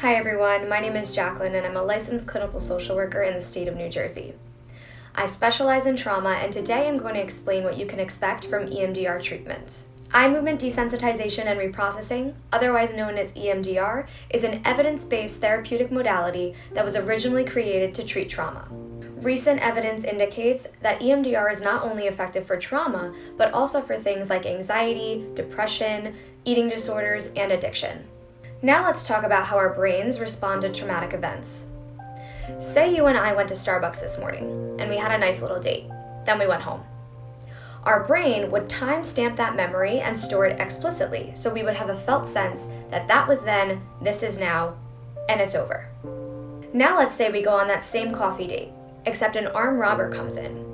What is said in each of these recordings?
Hi everyone, my name is Jacqueline and I'm a licensed clinical social worker in the state of New Jersey. I specialize in trauma and today I'm going to explain what you can expect from EMDR treatment. Eye movement desensitization and reprocessing, otherwise known as EMDR, is an evidence-based therapeutic modality that was originally created to treat trauma. Recent evidence indicates that EMDR is not only effective for trauma, but also for things like anxiety, depression, eating disorders, and addiction. Now let's talk about how our brains respond to traumatic events. Say you and I went to Starbucks this morning, and we had a nice little date. Then we went home. Our brain would timestamp that memory and store it explicitly, so we would have a felt sense that that was then, this is now, and it's over. Now let's say we go on that same coffee date, except an armed robber comes in.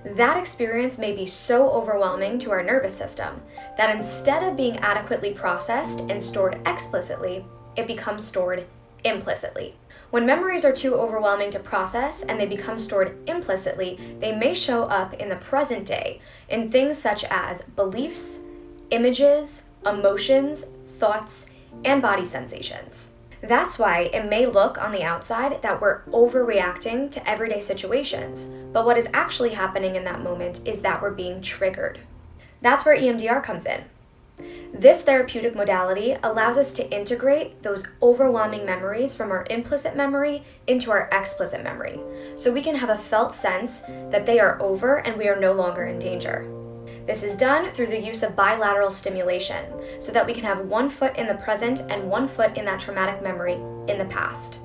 That experience may be so overwhelming to our nervous system that instead of being adequately processed and stored explicitly, it becomes stored implicitly. When memories are too overwhelming to process and they become stored implicitly, they may show up in the present day in things such as beliefs, images, emotions, thoughts, and body sensations. That's why it may look on the outside that we're overreacting to everyday situations, but what is actually happening in that moment is that we're being triggered. That's where EMDR comes in. This therapeutic modality allows us to integrate those overwhelming memories from our implicit memory into our explicit memory, so we can have a felt sense that they are over and we are no longer in danger. This is done through the use of bilateral stimulation, so that we can have one foot in the present and one foot in that traumatic memory in the past.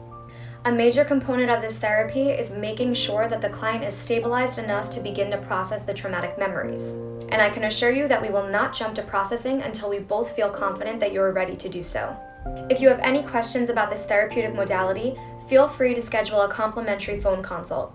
A major component of this therapy is making sure that the client is stabilized enough to begin to process the traumatic memories. And I can assure you that we will not jump to processing until we both feel confident that you are ready to do so. If you have any questions about this therapeutic modality, feel free to schedule a complimentary phone consult.